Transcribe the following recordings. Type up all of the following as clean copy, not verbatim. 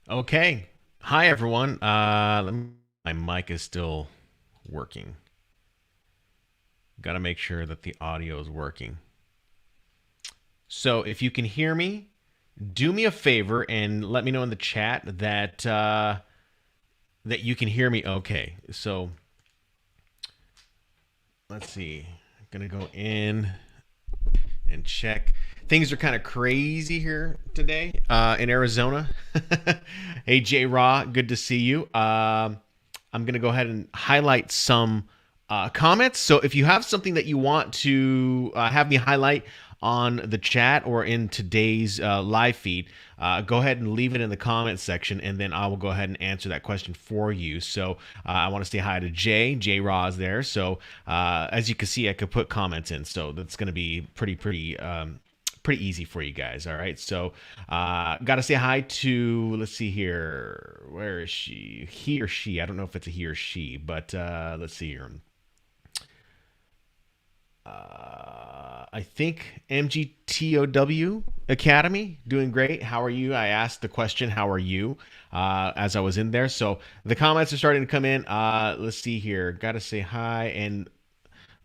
Okay. Hi, everyone. My mic is still working. Got to make sure that the audio is working. So, if you can hear me, do me a favor and let me know in the chat that you can hear me. Okay. So, let's see. I'm gonna go in and check. Things are kind of crazy here today in Arizona. Hey, J Raw, good to see you. I'm going to go ahead and highlight some comments. So if you have something that you want to have me highlight on the chat or in today's live feed, go ahead and leave it in the comments section, and then I will go ahead and answer that question for you. So I want to say hi to Jay. Jay Raw is there. So as you can see, I could put comments in. So that's going to be pretty easy for you guys. All right. So, got to say hi to, let's see here. Where is she? He or she. I don't know if it's a he or she, but let's see here. I think MGTOW Academy doing great. How are you? I asked the question, how are you? As I was in there. So the comments are starting to come in. Let's see here. Got to say hi. And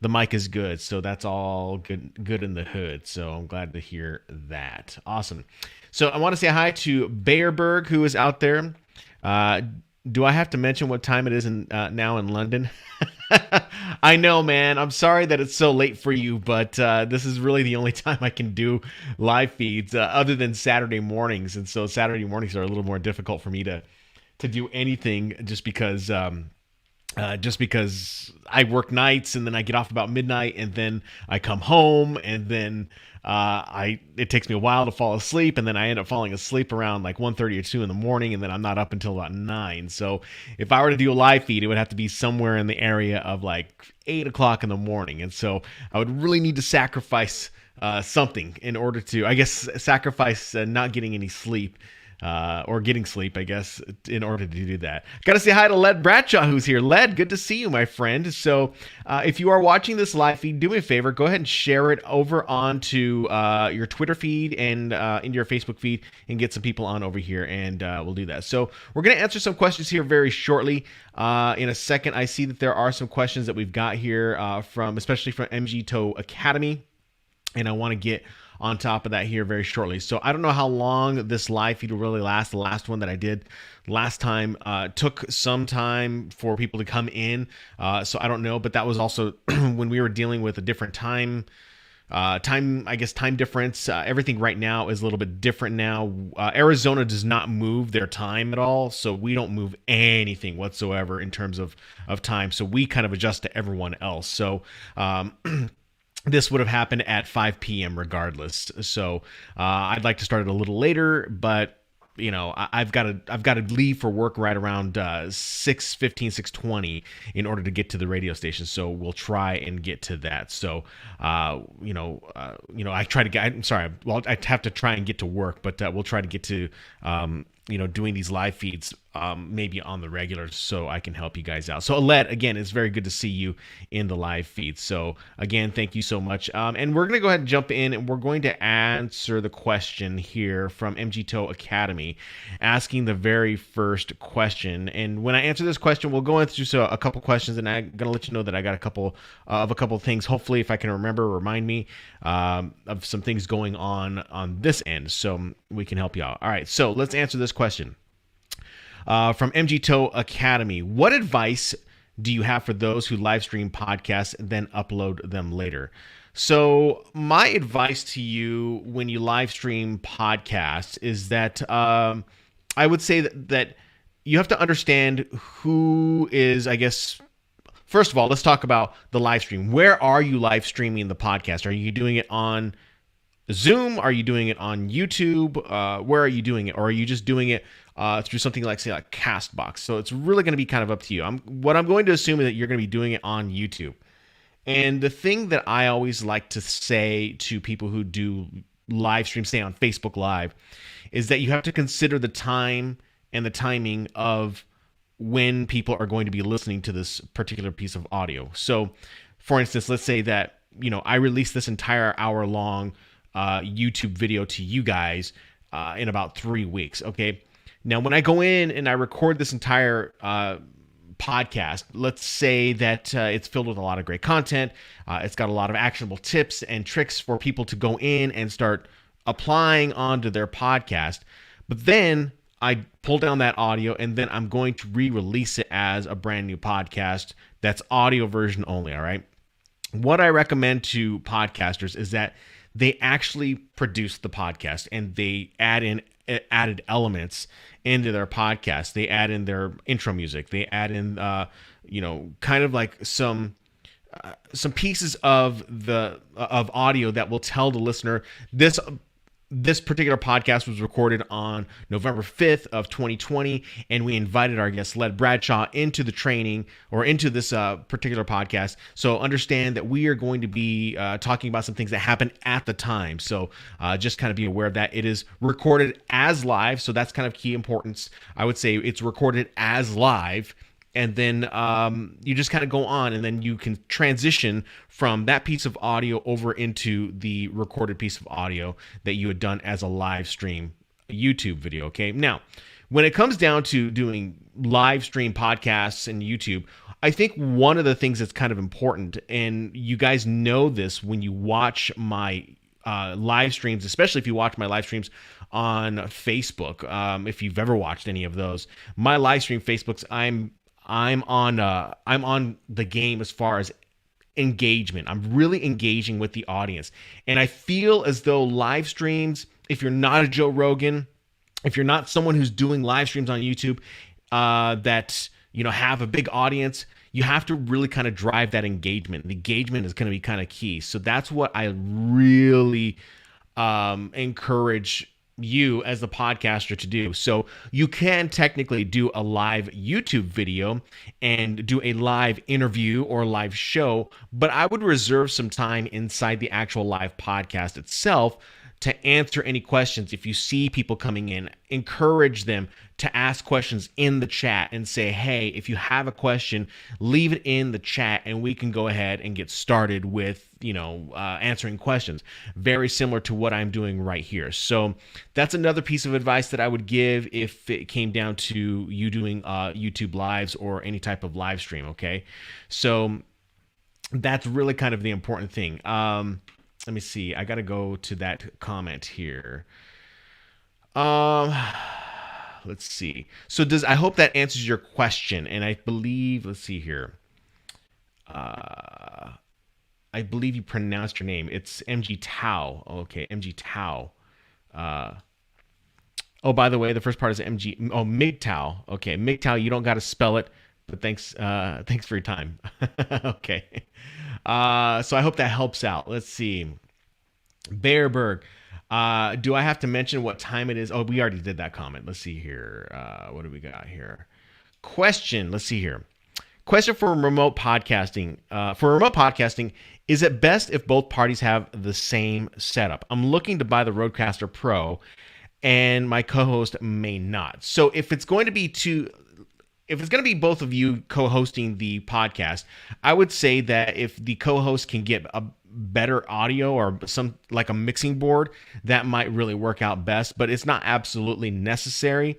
the mic is good, so that's all good in the hood. So I'm glad to hear that. Awesome. So I want to say hi to Bayerberg, who is out there. Uh, do I have to mention what time it is now in London? I know, man. I'm sorry that it's so late for you, but this is really the only time I can do live feeds other than Saturday mornings, and so Saturday mornings are a little more difficult for me to do anything just because I work nights and then I get off about midnight and then I come home and then I it takes me a while to fall asleep and then I end up falling asleep around like 1:30 or 2 in the morning and then I'm not up until about 9. So if I were to do a live feed, it would have to be somewhere in the area of like 8 o'clock in the morning. And so I would really need to sacrifice something in order to, I guess, sacrifice not getting any sleep or getting sleep, I guess, in order to do that. Got to say hi to Led Bradshaw, who's here. Led, good to see you, my friend. So, if you are watching this live feed, do me a favor, go ahead and share it over onto your Twitter feed and into your Facebook feed, and get some people on over here, and we'll do that. So, we're going to answer some questions here very shortly. In a second, I see that there are some questions that we've got here especially from MGTO Academy, and I want to get on top of that here very shortly. So I don't know how long this live feed will really last. The last one that I did last time took some time for people to come in. So I don't know, but that was also when we were dealing with a different time difference. Everything right now is a little bit different now. Arizona does not move their time at all, so we don't move anything whatsoever in terms of time. So we kind of adjust to everyone else. So this would have happened at 5 p.m. regardless. So I'd like to start it a little later, but I've got to leave for work right around 6:15, 6:20 in order to get to the radio station. So we'll try and get to that. So I try to get. I'm sorry. Well, I have to try and get to work, but we'll try to get to doing these live feeds maybe on the regular so I can help you guys out. So Alette, again, it's very good to see you in the live feed. So again, thank you so much. And we're going to go ahead and jump in and we're going to answer the question here from MGTO Academy asking the very first question. And when I answer this question, we'll go into a couple questions and I'm going to let you know that I got a couple of things. Hopefully, if I can remind me of some things going on this end so we can help you out. All right, so let's answer this question. From MGTO Academy, what advice do you have for those who live stream podcasts and then upload them later? So my advice to you when you live stream podcasts is that I would say that you have to understand who is, I guess. First of all, let's talk about the live stream. Where are you live streaming the podcast? Are you doing it on Zoom? Are you doing it on YouTube? Where are you doing it? Or are you just doing it through something like, say, like Castbox? So it's really going to be kind of up to you. What I'm going to assume is that you're going to be doing it on YouTube. And the thing that I always like to say to people who do live stream, say on Facebook Live, is that you have to consider the time and the timing of when people are going to be listening to this particular piece of audio. So, for instance, let's say that, I release this entire hour-long YouTube video to you guys in about 3 weeks, okay? Now, when I go in and I record this entire podcast, let's say that it's filled with a lot of great content. It's got a lot of actionable tips and tricks for people to go in and start applying onto their podcast. But then I pull down that audio and then I'm going to re-release it as a brand new podcast that's audio version only. All right. What I recommend to podcasters is that they actually produce the podcast and they add in added elements into their podcast. They add in their intro music. They add in, kind of like some pieces of audio that will tell the listener this particular podcast was recorded on November 5th of 2020, and we invited our guest, Led Bradshaw, into the training or into this particular podcast. So understand that we are going to be talking about some things that happened at the time. So just kind of be aware of that. It is recorded as live, so that's kind of key importance. I would say it's recorded as live, and then you just kind of go on, and then you can transition from that piece of audio over into the recorded piece of audio that you had done as a live stream YouTube video. Okay. Now, when it comes down to doing live stream podcasts and YouTube, I think one of the things that's kind of important, and you guys know this when you watch my live streams, especially if you watch my live streams on Facebook, if you've ever watched any of those, my live stream Facebooks, I'm on the game as far as engagement. I'm really engaging with the audience. And I feel as though live streams, if you're not a Joe Rogan, if you're not someone who's doing live streams on YouTube that have a big audience, you have to really kind of drive that engagement. The engagement is going to be kind of key. So that's what I really encourage you as the podcaster to do. So you can technically do a live YouTube video and do a live interview or live show, but I would reserve some time inside the actual live podcast itself to answer any questions. If you see people coming in, encourage them to ask questions in the chat and say, hey, if you have a question, leave it in the chat and we can go ahead and get started with, answering questions. Very similar to what I'm doing right here. So that's another piece of advice that I would give if it came down to you doing YouTube lives or any type of live stream. Okay. So that's really kind of the important thing. Let me see. I got to go to that comment here. Let's see. So I hope that answers your question. And I believe, let's see here. I believe you pronounced your name. It's MG Tao. Okay, MG Tao. By the way, the first part is MG. Oh, MGTOW. Okay, MGTOW. You don't got to spell it, but thanks for your time. Okay. So I hope that helps out. Let's see. Bearberg. Do I have to mention what time it is? Oh, we already did that comment. Let's see here. What do we got here? Question. Let's see here. Question for remote podcasting. Is it best if both parties have the same setup? I'm looking to buy the Rodecaster Pro, and my co-host may not. So if it's going to be both of you co-hosting the podcast, I would say that if the co-host can get a better audio or some like a mixing board, that might really work out best, but it's not absolutely necessary.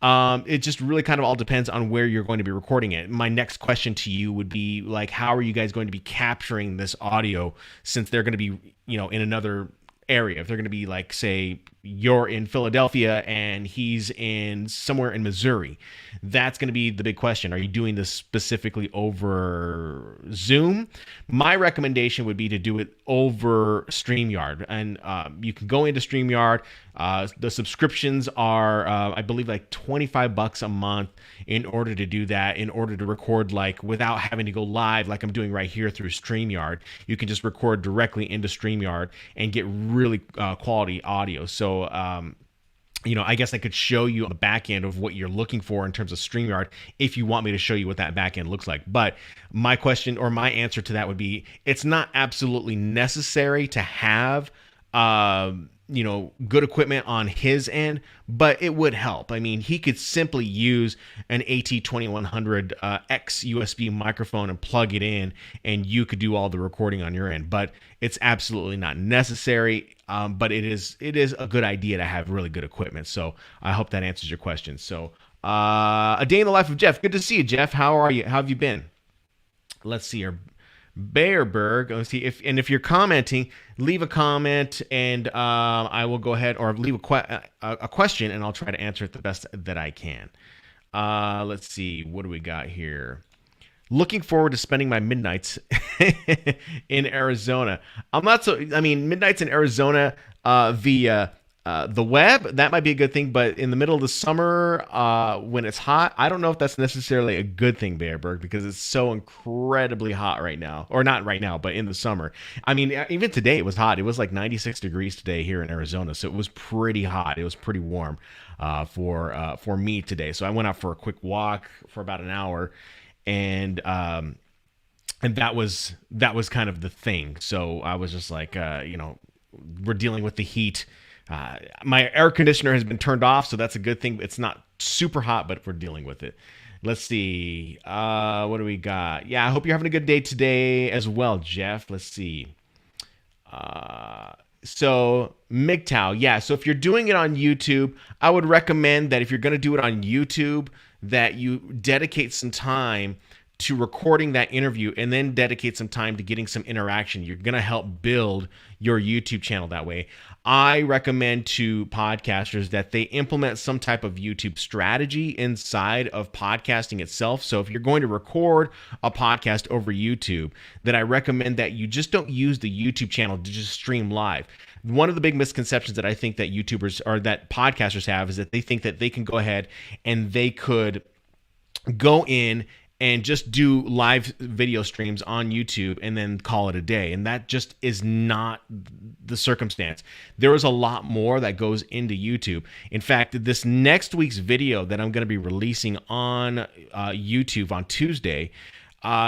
It just really kind of all depends on where you're going to be recording it. My next question to you would be like, how are you guys going to be capturing this audio since they're going to be, in another area? If they're going to be like, say, you're in Philadelphia and he's in somewhere in Missouri, that's going to be the big question. Are you doing this specifically over Zoom? My recommendation would be to do it over StreamYard, and you can go into StreamYard. The subscriptions are, I believe, like $25 a month in order to do that, in order to record like without having to go live like I'm doing right here through StreamYard. You can just record directly into StreamYard and get really quality audio. So, I guess I could show you on the back end of what you're looking for in terms of StreamYard if you want me to show you what that back end looks like. But my question or my answer to that would be, it's not absolutely necessary to have, good equipment on his end, but it would help. I mean, he could simply use an AT2100 X USB microphone and plug it in, and you could do all the recording on your end. But it's absolutely not necessary. But it is a good idea to have really good equipment. So I hope that answers your question. So a day in the life of Jeff. Good to see you, Jeff. How are you? How have you been? Let's see here. Bayerberg. Let's see if you're commenting, leave a comment, and I will go ahead or leave a question, and I'll try to answer it the best that I can. Let's see, what do we got here? Looking forward to spending my midnights in Arizona. I'm not so. I mean, midnights in Arizona via the web, that might be a good thing, but in the middle of the summer, when it's hot, I don't know if that's necessarily a good thing, Bearberg, because it's so incredibly hot right now. Or not right now, but in the summer. I mean, even today it was hot. It was like 96 degrees today here in Arizona, so it was pretty hot. It was pretty warm for me today. So I went out for a quick walk for about an hour, and that was kind of the thing. So I was just like, we're dealing with the heat. My air conditioner has been turned off, so that's a good thing. It's not super hot, but we're dealing with it. Let's see. What do we got? Yeah, I hope you're having a good day today as well, Jeff. Let's see. So MGTOW, yeah. So if you're doing it on YouTube, I would recommend that if you're going to do it on YouTube, that you dedicate some time to recording that interview and then dedicate some time to getting some interaction. You're going to help build your YouTube channel that way. I recommend to podcasters that they implement some type of YouTube strategy inside of podcasting itself. So if you're going to record a podcast over YouTube, then I recommend that you just don't use the YouTube channel to just stream live. One of the big misconceptions that I think that YouTubers or that podcasters have is that they think that they can go ahead and they could go in and just do live video streams on YouTube and then call it a day. And that just is not the circumstance. There is a lot more that goes into YouTube. In fact, this next week's video that I'm going to be releasing on YouTube on Tuesday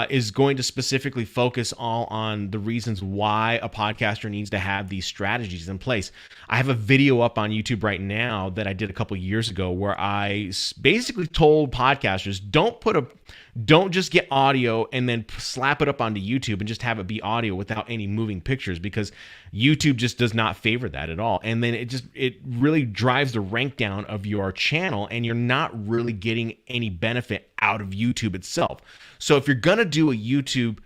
is going to specifically focus all on the reasons why a podcaster needs to have these strategies in place. I have a video up on YouTube right now that I did a couple years ago where I basically told podcasters, don't just get audio and then slap it up onto YouTube and just have it be audio without any moving pictures, because YouTube just does not favor that at all. And then it really drives the rank down of your channel, and you're not really getting any benefit out of YouTube itself. So if you're going to do a YouTube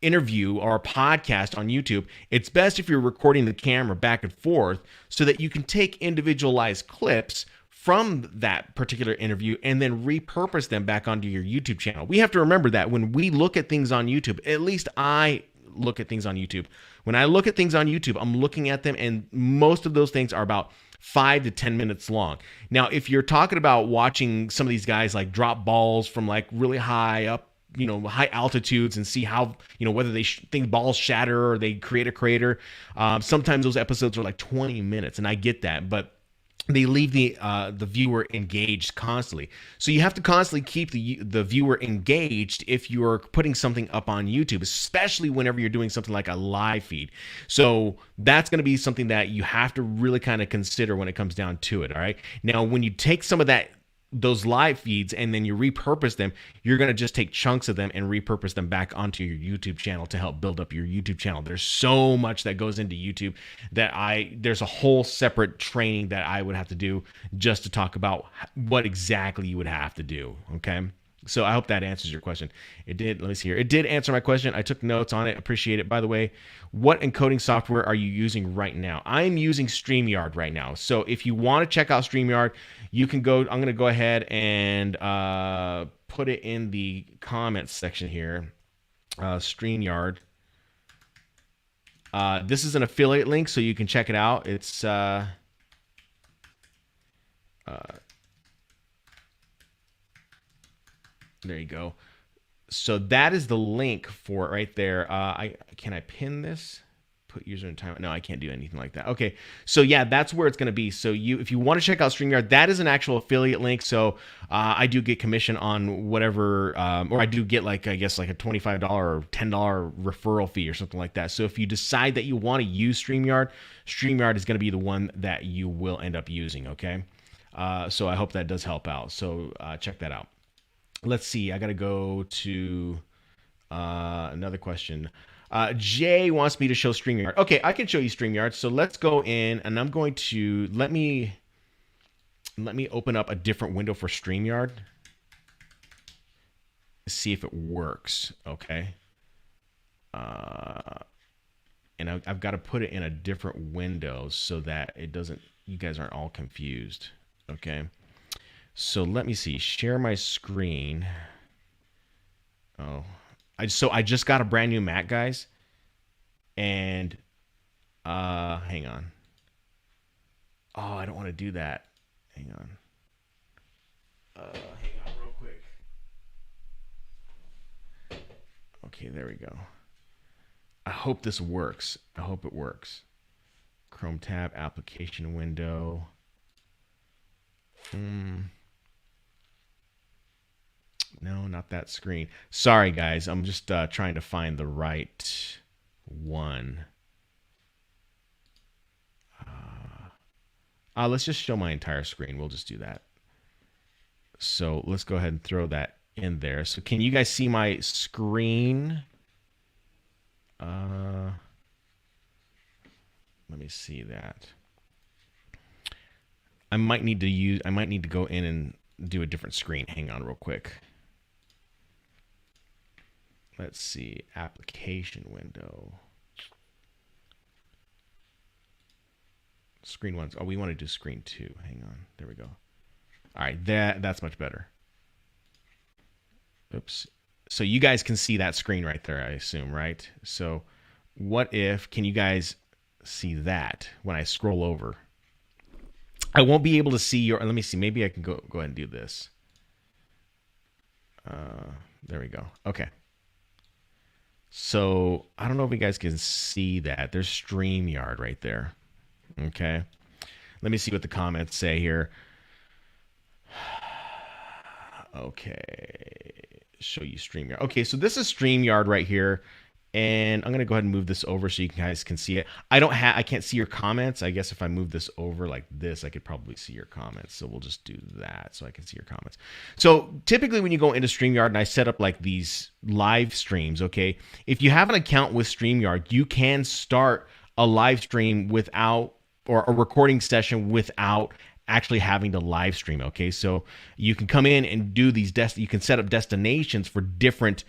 interview or a podcast on YouTube, it's best if you're recording the camera back and forth so that you can take individualized clips from that particular interview and then repurpose them back onto your YouTube channel. We have to remember that when we look at things on YouTube, at least I look at things on YouTube. When I look at things on YouTube, I'm looking at them, and most of those things are about 5 to 10 minutes long. Now, if you're talking about watching some of these guys like drop balls from like really high up, high altitudes and see how, whether they think balls shatter or they create a crater, sometimes those episodes are like 20 minutes, and I get that, but they leave the viewer engaged constantly. So you have to constantly keep the viewer engaged if you're putting something up on YouTube, especially whenever you're doing something like a live feed. So that's going to be something that you have to really kind of consider when it comes down to it. All right. Now, when you take some of those live feeds and then you repurpose them, you're going to just take chunks of them and repurpose them back onto your YouTube channel to help build up your YouTube channel. There's so much that goes into YouTube that there's a whole separate training that I would have to do just to talk about what exactly you would have to do. Okay. So I hope that answers your question. It did. Let me see here. It did answer my question. I took notes on it. Appreciate it. By the way, what encoding software are you using right now? I'm using StreamYard right now. So if you want to check out StreamYard, you can go. I'm going to go ahead and put it in the comments section here. StreamYard. This is an affiliate link, so you can check it out. It's there you go. So that is the link for it right there. Can I pin this? Put user in time. No, I can't do anything like that. Okay, so yeah, that's where it's going to be. So if you want to check out StreamYard, that is an actual affiliate link. So I do get commission on whatever, or I do get like, I guess like a $25 or $10 referral fee or something like that. So if you decide that you want to use StreamYard, StreamYard is going to be the one that you will end up using. Okay, so I hope that does help out. So check that out. Let's see. I got to go to another question. Jay wants me to show StreamYard. Okay, I can show you StreamYard. So let's go in, and I'm going to let me open up a different window for StreamYard. See if it works. Okay. And I've got to put it in a different window so that it doesn't. You guys aren't all confused. Okay. So let me see. Share my screen. Oh. I just got a brand new Mac, guys, and hang on. Oh, I don't want to do that. Hang on. Hang on real quick. Okay, there we go. I hope this works. I hope it works. Chrome tab, application window. No, not that screen. Sorry, guys. I'm just trying to find the right one. Let's just show my entire screen. We'll just do that. So let's go ahead and throw that in there. So can you guys see my screen? Let me see that. I might need to go in and do a different screen. Hang on real quick. Let's see, application window. Screen 1. Oh, we want to do screen 2. Hang on. There we go. All right, that's much better. Oops. So you guys can see that screen right there, I assume, right? So what if, can you guys see that when I scroll over? I won't be able to see your, let me see, maybe I can go ahead and do this. There we go. Okay. So I don't know if you guys can see that. There's StreamYard right there. Okay. Let me see what the comments say here. Okay. Show you StreamYard. Okay, so this is StreamYard right here. And I'm going to go ahead and move this over so you guys can see it. I can't see your comments. I guess if I move this over like this, I could probably see your comments. So we'll just do that so I can see your comments. So typically when you go into StreamYard and I set up like these live streams, okay, if you have an account with StreamYard, you can start a live stream without, or a recording session without actually having to live stream. Okay, so you can come in and do these, you can set up destinations for different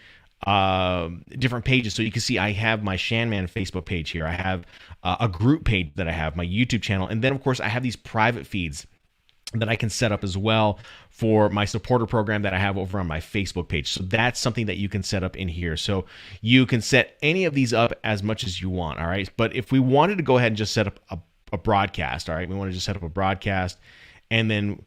pages. So you can see I have my Shanman Facebook page here. I have a group page that I have, my YouTube channel. And then of course I have these private feeds that I can set up as well for my supporter program that I have over on my Facebook page. So that's something that you can set up in here. So you can set any of these up as much as you want. All right. But if we wanted to go ahead and just set up a broadcast, all right, we want to just set up a broadcast, and then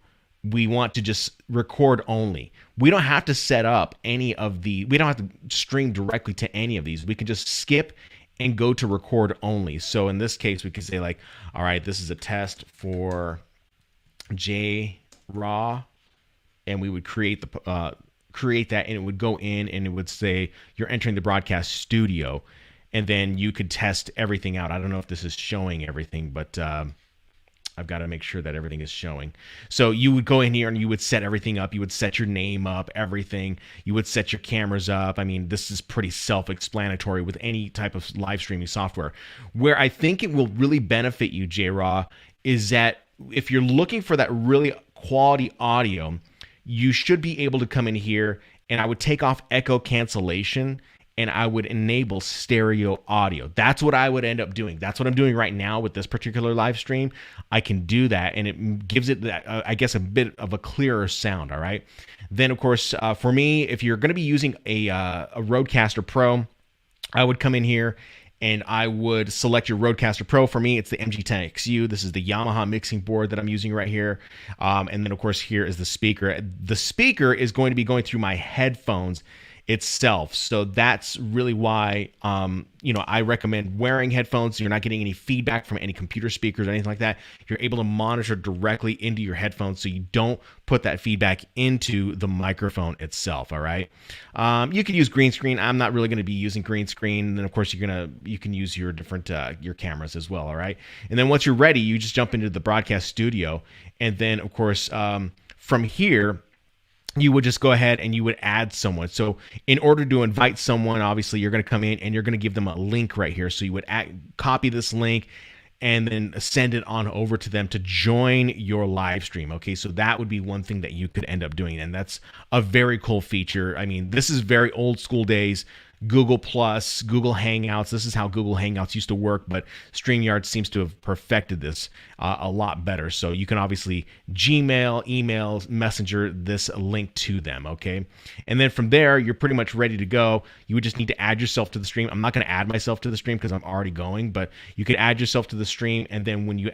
we want to just record only. We don't have to set up any of we don't have to stream directly to any of these. We can just skip and go to record only. So in this case, we could say like, all right, this is a test for JRaw, and we would create that, and it would go in and it would say you're entering the broadcast studio, and then you could test everything out. I don't know if this is showing everything, but I've got to make sure that everything is showing. So you would go in here and you would set everything up. You would set your name up, everything. You would set your cameras up. I mean, this is pretty self-explanatory with any type of live streaming software. Where I think it will really benefit you, JRaw, is that if you're looking for that really quality audio, you should be able to come in here, and I would take off echo cancellation, and I would enable stereo audio. That's what I would end up doing. That's what I'm doing right now with this particular live stream. I can do that, and it gives it that, I guess, a bit of a clearer sound. All right. Then, of course, for me, if you're going to be using a Rodecaster Pro, I would come in here and I would select your Rodecaster Pro. For me, it's the MG10XU. This is the Yamaha mixing board that I'm using right here. And then, of course, here is the speaker. The speaker is going to be going through my headphones itself. So that's really why, I recommend wearing headphones. So you're not getting any feedback from any computer speakers or anything like that. You're able to monitor directly into your headphones, so you don't put that feedback into the microphone itself. All right. You can use green screen. I'm not really going to be using green screen. And then of course you can use your different your cameras as well. All right. And then once you're ready, you just jump into the broadcast studio, and then of course from here, you would just go ahead and you would add someone. So in order to invite someone, obviously you're going to come in and you're going to give them a link right here. So you would copy this link and then send it on over to them to join your live stream. Okay, so that would be one thing that you could end up doing, and that's a very cool feature. I mean, this is very old school days. Google Plus, Google Hangouts. This is how Google Hangouts used to work, but StreamYard seems to have perfected this a lot better. So you can obviously Gmail, email, Messenger this link to them, okay? And then from there, you're pretty much ready to go. You would just need to add yourself to the stream. I'm not going to add myself to the stream because I'm already going, but you could add yourself to the stream, and then when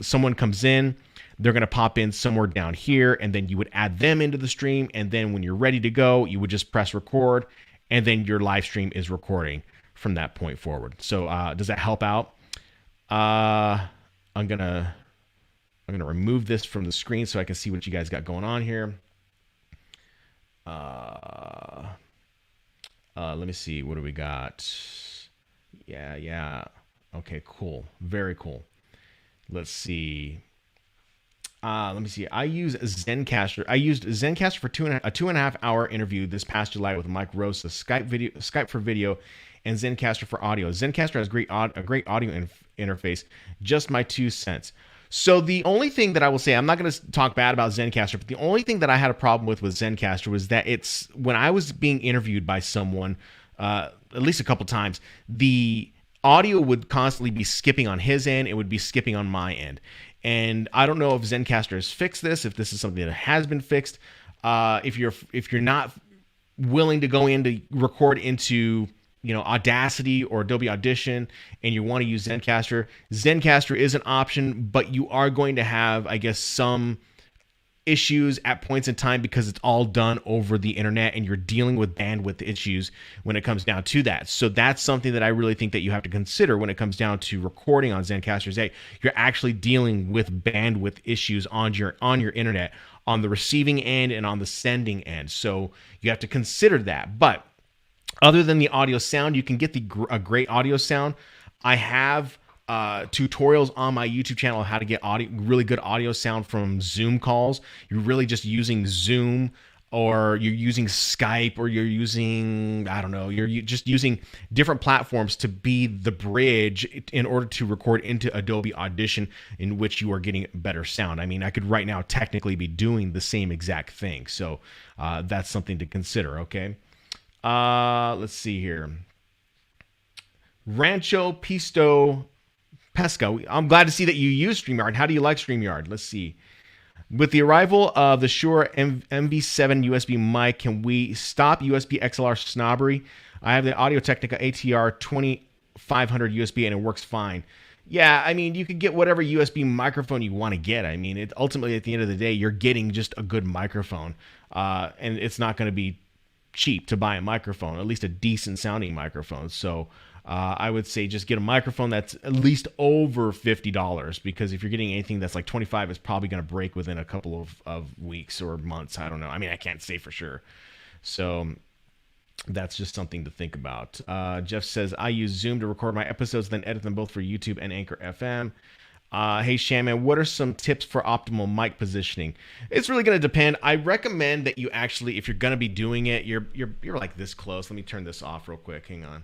someone comes in, they're going to pop in somewhere down here, and then you would add them into the stream, and then when you're ready to go, you would just press record, and then your live stream is recording from that point forward. So does that help out? I'm gonna remove this from the screen so I can see what you guys got going on here. Let me see. What do we got? Yeah. Okay, cool. Very cool. Let's see. Let me see. I use Zencastr. I used Zencastr for a 2.5 hour interview this past July with Mike Rosa, Skype for video, and Zencastr for audio. Zencastr has a great audio interface. Just my 2 cents. So the only thing that I will say, I'm not going to talk bad about Zencastr, but the only thing that I had a problem with Zencastr was that when I was being interviewed by someone, at least a couple times, the audio would constantly be skipping on his end. It would be skipping on my end. And I don't know if Zencastr has fixed this, if this is something that has been fixed. If you're not willing to go in to record into Audacity or Adobe Audition, and you want to use Zencastr is an option, but you are going to have, I guess, some issues at points in time because it's all done over the internet and you're dealing with bandwidth issues when it comes down to that. So that's something that I really think that you have to consider when it comes down to recording on Zencastr. You're actually dealing with bandwidth issues on your internet, on the receiving end and on the sending end. So you have to consider that. But other than the audio sound, you can get a great audio sound. I have tutorials on my YouTube channel on how to get really good audio sound from Zoom calls. You're really just using Zoom, or you're using Skype, or you're using, I don't know, you're just using different platforms to be the bridge in order to record into Adobe Audition, in which you are getting better sound. I mean, I could right now technically be doing the same exact thing. So that's something to consider, okay? Let's see here. Rancho Pisto Pesca. I'm glad to see that you use StreamYard. How do you like StreamYard? Let's see. With the arrival of the Shure MV7 USB mic, can we stop USB XLR snobbery? I have the Audio-Technica ATR 2500 USB and it works fine. Yeah, I mean, you could get whatever USB microphone you want to get. I mean, ultimately, at the end of the day, you're getting just a good microphone. And it's not going to be cheap to buy a microphone, at least a decent sounding microphone. So I would say just get a microphone that's at least over $50, because if you're getting anything that's like 25, it's probably going to break within a couple of weeks or months. I don't know. I mean, I can't say for sure. So that's just something to think about. Jeff says, I use Zoom to record my episodes, then edit them both for YouTube and Anchor FM. Hey, Shaman, what are some tips for optimal mic positioning? It's really going to depend. I recommend that you actually, if you're going to be doing it, you're like this close. Let me turn this off real quick. Hang on.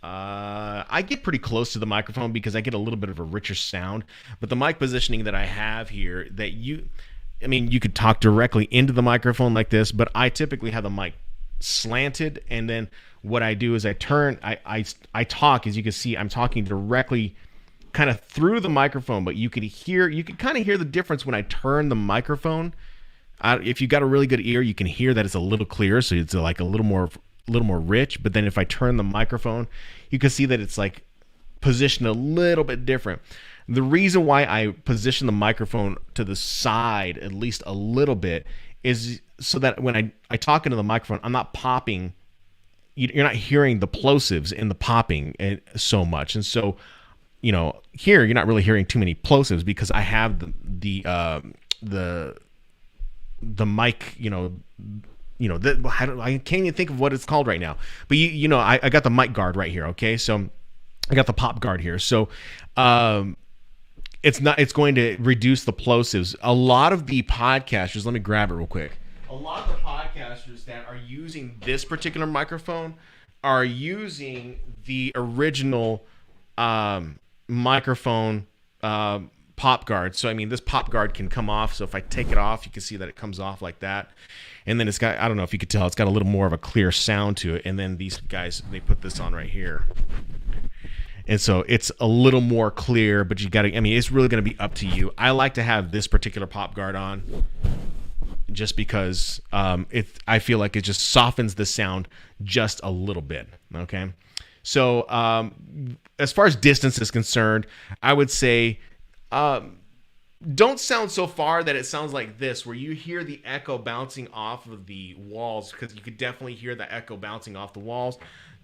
I get pretty close to the microphone because I get a little bit of a richer sound. But the mic positioning that I have here, you could talk directly into the microphone like this, but I typically have the mic slanted, and then what I do is I talk. As you can see, I'm talking directly kind of through the microphone, but you could kind of hear the difference when I turn the microphone. If you got a really good ear, you can hear that it's a little clearer, so it's like a little more rich. But then if I turn the microphone, you can see that it's like positioned a little bit different. The reason why I position the microphone to the side at least a little bit is so that when I talk into the microphone, I'm not popping you're not hearing the plosives and the popping so much. And so, here you're not really hearing too many plosives because I have the mic, I can't even think of what it's called right now, but I got the mic guard right here. Okay. So I got the pop guard here. So, it's going to reduce the plosives. A lot of the podcasters, let me grab it real quick. A lot of the podcasters that are using this particular microphone are using the original microphone pop guard. So, this pop guard can come off. So if I take it off, you can see that it comes off like that. And then it's got, I don't know if you could tell, it's got a little more of a clear sound to it. And then these guys, they put this on right here. And so it's a little more clear, but you got to, it's really going to be up to you. I like to have this particular pop guard on just because I feel like it just softens the sound just a little bit. Okay. So as far as distance is concerned, I would say don't sound so far that it sounds like this, where you hear the echo bouncing off of the walls, because you could definitely hear the echo bouncing off the walls.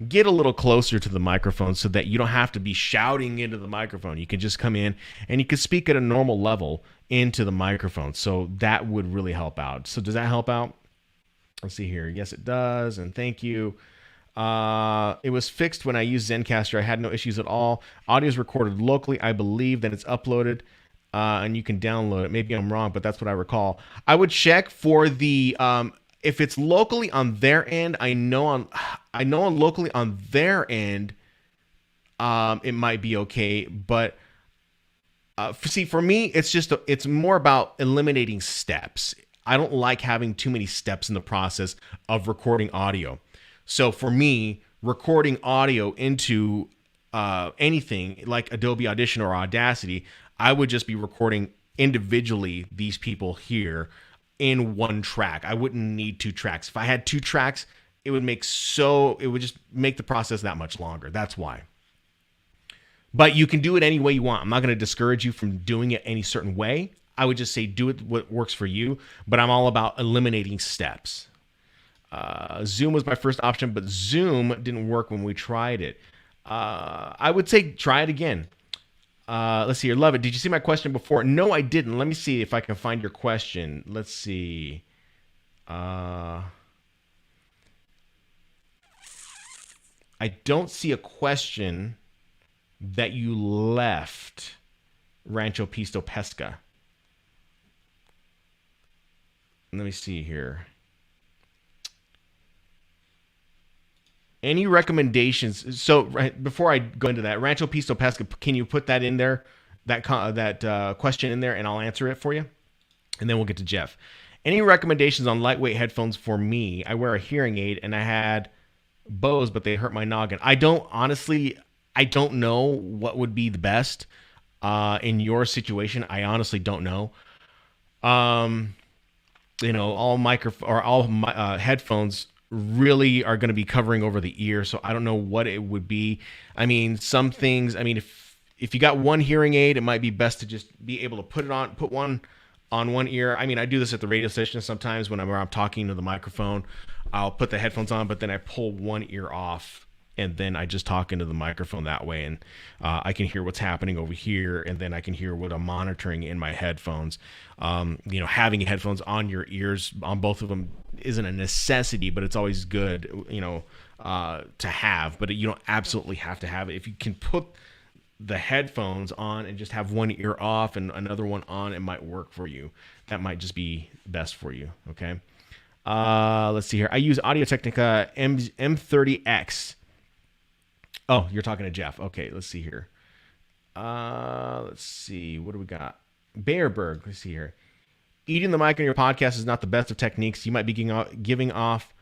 Get a little closer to the microphone so that you don't have to be shouting into the microphone. You can just come in and you can speak at a normal level into the microphone. So that would really help out. So does that help out? Let's see here. Yes, it does. And thank you. It was fixed when I used Zencastr. I had no issues at all. Audio is recorded locally. I believe that it's uploaded and you can download it. Maybe I'm wrong, but that's what I recall. I would check for the if it's locally on their end. I know locally on their end, it might be okay. But for me, it's more about eliminating steps. I don't like having too many steps in the process of recording audio. So for me, recording audio into anything like Adobe Audition or Audacity, I would just be recording individually these people here in one track. I wouldn't need two tracks. If I had two tracks, it would just make the process that much longer. That's why. But you can do it any way you want. I'm not going to discourage you from doing it any certain way. I would just say do it what works for you, but I'm all about eliminating steps. Zoom was my first option, but Zoom didn't work when we tried it. I would say try it again. Let's see here. Love it. Did you see my question before? No, I didn't. Let me see if I can find your question. Let's see. I don't see a question that you left, Rancho Pisto Pesca. Let me see here. Any recommendations? So before I go into that, Rancho Pisto Pesca, can you put that in there, that question in there, and I'll answer it for you? And then we'll get to Jeff. Any recommendations on lightweight headphones for me? I wear a hearing aid, and I had Bose, but they hurt my noggin. I don't know what would be the best in your situation. I honestly don't know. All headphones really are going to be covering over the ear, so I don't know what it would be. Some things, if you got one hearing aid, it might be best to just be able to put one on one ear. I do this at the radio station sometimes when I'm talking to the microphone. I'll put the headphones on, but then I pull one ear off, and then I just talk into the microphone that way, and I can hear what's happening over here, and then I can hear what I'm monitoring in my headphones. Having headphones on your ears, on both of them, isn't a necessity, but it's always good, to have. But you don't absolutely have to have it. If you can put the headphones on and just have one ear off and another one on, it might work for you. That might just be best for you. Okay. Let's see here. I use Audio-Technica M30X. Oh, you're talking to Jeff. Okay, let's see here. Let's see. What do we got? Bayerberg. Let's see here. Eating the mic on your podcast is not the best of techniques. You might be giving off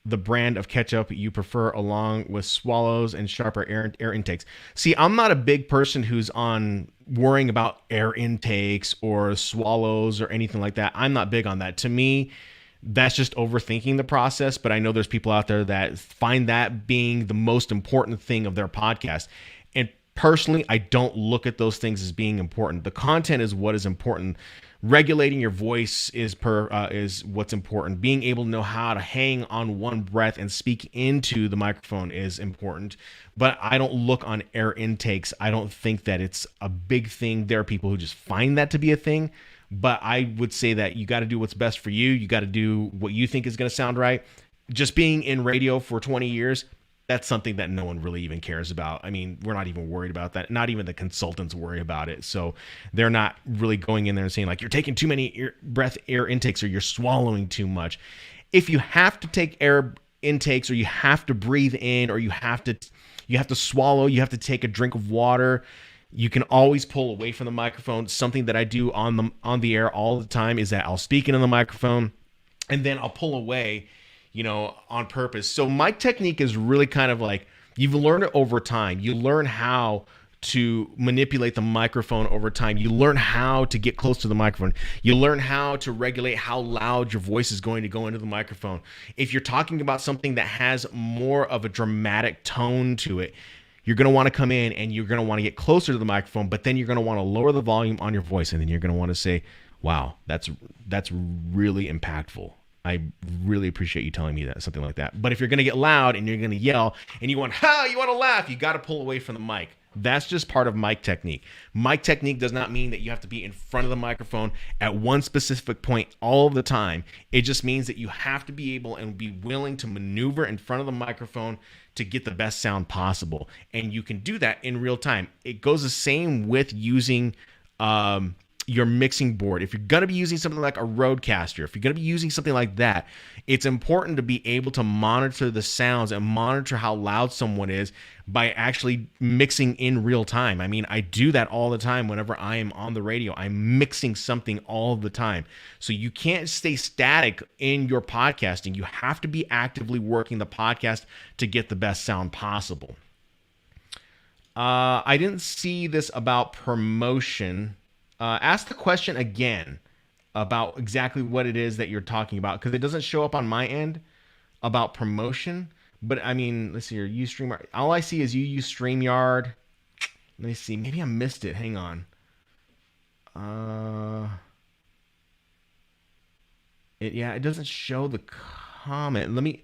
the brand of ketchup you prefer, along with swallows and sharper air intakes. See, I'm not a big person who's on worrying about air intakes or swallows or anything like that. I'm not big on that. To me, that's just overthinking the process, but I know there's people out there that find that being the most important thing of their podcast. And Personally, I don't look at those things as being important. The content is what is important. Regulating your voice is what's important. Being able to know how to hang on one breath and speak into the microphone is important. But I don't look on air intakes. I don't think that it's a big thing. There are people who just find that to be a thing. But I would say that you got to do what's best for you. You got to do what you think is going to sound right. Just being in radio for 20 years, that's something that no one really even cares about. I mean, we're not even worried about that. Not even the consultants worry about it. So they're not really going in there and saying like, you're taking too many air intakes or you're swallowing too much. If you have to take air intakes or you have to breathe in or you have to swallow, you have to take a drink of water, you can always pull away from the microphone. Something that I do on the air all the time is that I'll speak into the microphone and then I'll pull away, on purpose. So mic technique is really kind of like, you've learned it over time. You learn how to manipulate the microphone over time. You learn how to get close to the microphone. You learn how to regulate how loud your voice is going to go into the microphone. If you're talking about something that has more of a dramatic tone to it, you're going to want to come in and you're going to want to get closer to the microphone, but then you're going to want to lower the volume on your voice. And then you're going to want to say, wow, that's really impactful. I really appreciate you telling me that, something like that. But if you're going to get loud and you're going to yell and you want to laugh, you got to pull away from the mic. That's just part of mic technique. Mic technique does not mean that you have to be in front of the microphone at one specific point all the time. It just means that you have to be able and be willing to maneuver in front of the microphone to get the best sound possible. And you can do that in real time. It goes the same with using your mixing board. If you're going to be using something like a Rodecaster, if you're going to be using something like that, it's important to be able to monitor the sounds and monitor how loud someone is by actually mixing in real time. I mean, I do that all the time whenever I am on the radio. I'm mixing something all the time. So you can't stay static in your podcasting. You have to be actively working the podcast to get the best sound possible. I didn't see this about promotion. Ask the question again about exactly what it is that you're talking about, because it doesn't show up on my end about promotion. But I mean, let's see here. Use StreamYard. All I see is you use StreamYard. Let me see. Maybe I missed it. Hang on. It doesn't show the comment. Let me.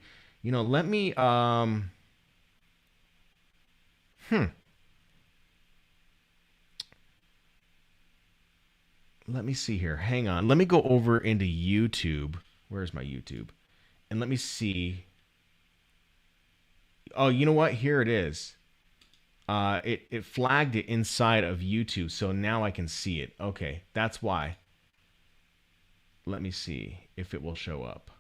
Let me see here. Hang on. Let me go over into YouTube. Where's my YouTube? And let me see. Oh, you know what? Here it is. It flagged it inside of YouTube, so now I can see it. Okay, that's why. Let me see if it will show up.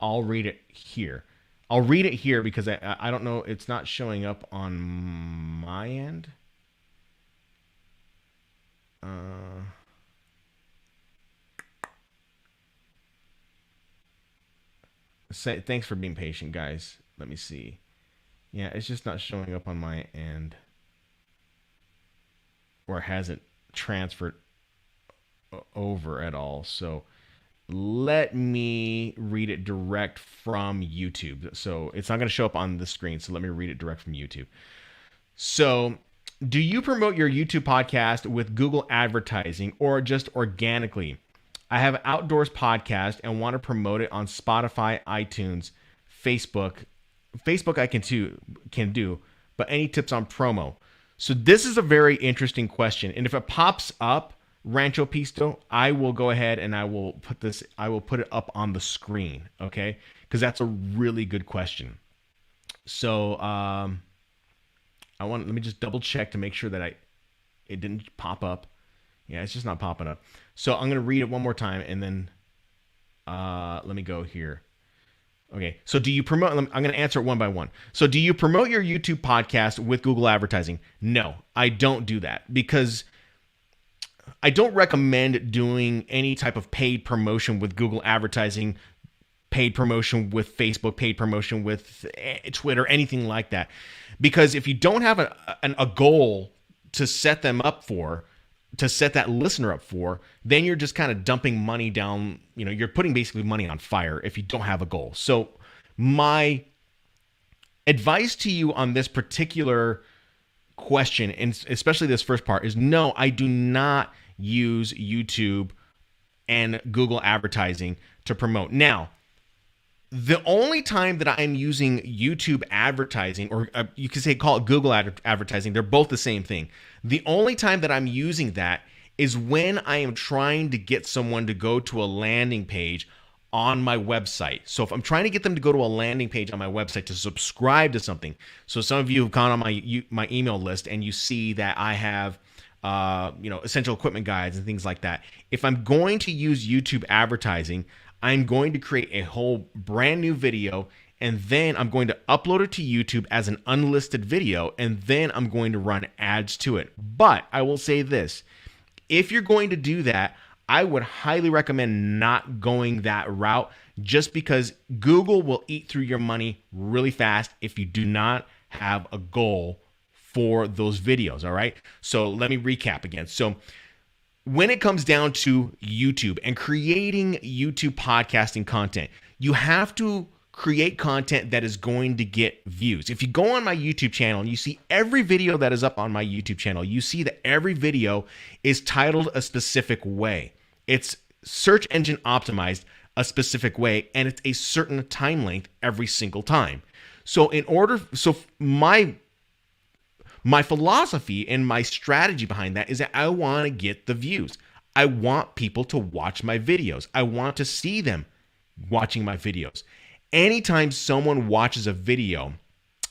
I'll read it here. I'll read it here because I don't know. It's not showing up on my end. Thanks for being patient, guys. Let me see. Yeah, it's just not showing up on my end, or hasn't transferred over at all. So let me read it direct from YouTube. So it's not going to show up on the screen. So let me read it direct from YouTube. So, do you promote your YouTube podcast with Google advertising or just organically? I have an outdoors podcast and want to promote it on Spotify, iTunes, Facebook. Facebook I can do, but any tips on promo? So this is a very interesting question. And if it pops up, Rancho Pisto, I will go ahead and I will put it up on the screen, okay? Because that's a really good question. So, let me just double check to make sure that it didn't pop up. Yeah, it's just not popping up. So I'm going to read it one more time and then let me go here. Okay, so do you promote? I'm going to answer it one by one. So do you promote your YouTube podcast with Google advertising? No, I don't do that because I don't recommend doing any type of paid promotion with Google advertising, paid promotion with Facebook, paid promotion with Twitter, anything like that. Because if you don't have a goal to set them up for, to set that listener up for, then you're just kind of dumping money down, you're putting basically money on fire if you don't have a goal. So my advice to you on this particular question, and especially this first part, is no, I do not use YouTube and Google advertising to promote. Now, the only time that I'm using YouTube advertising, or you could say call it Google advertising, they're both the same thing. The only time that I'm using that is when I am trying to get someone to go to a landing page on my website. So if I'm trying to get them to go to a landing page on my website to subscribe to something. So some of you have gone on my email list and you see that I have essential equipment guides and things like that. If I'm going to use YouTube advertising, I'm going to create a whole brand new video, and then I'm going to upload it to YouTube as an unlisted video, and then I'm going to run ads to it. But I will say this, if you're going to do that, I would highly recommend not going that route, just because Google will eat through your money really fast if you do not have a goal for those videos, all right? So let me recap again. So when it comes down to YouTube and creating YouTube podcasting content, you have to create content that is going to get views. If you go on my YouTube channel and you see every video that is up on my YouTube channel, you see that every video is titled a specific way. It's search engine optimized a specific way, and it's a certain time length every single time. So my philosophy and my strategy behind that is that I want to get the views. I want people to watch my videos. I want to see them watching my videos. Anytime someone watches a video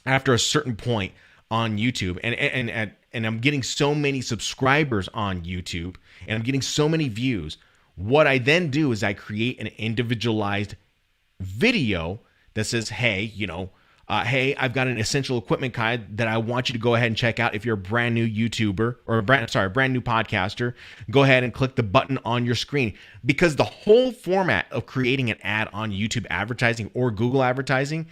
after a certain point on YouTube, and I'm getting so many subscribers on YouTube, and I'm getting so many views, what I then do is I create an individualized video that says, hey, hey, I've got an essential equipment guide that I want you to go ahead and check out. If you're a brand new YouTuber or a brand new podcaster, go ahead and click the button on your screen, because the whole format of creating an ad on YouTube advertising or Google advertising,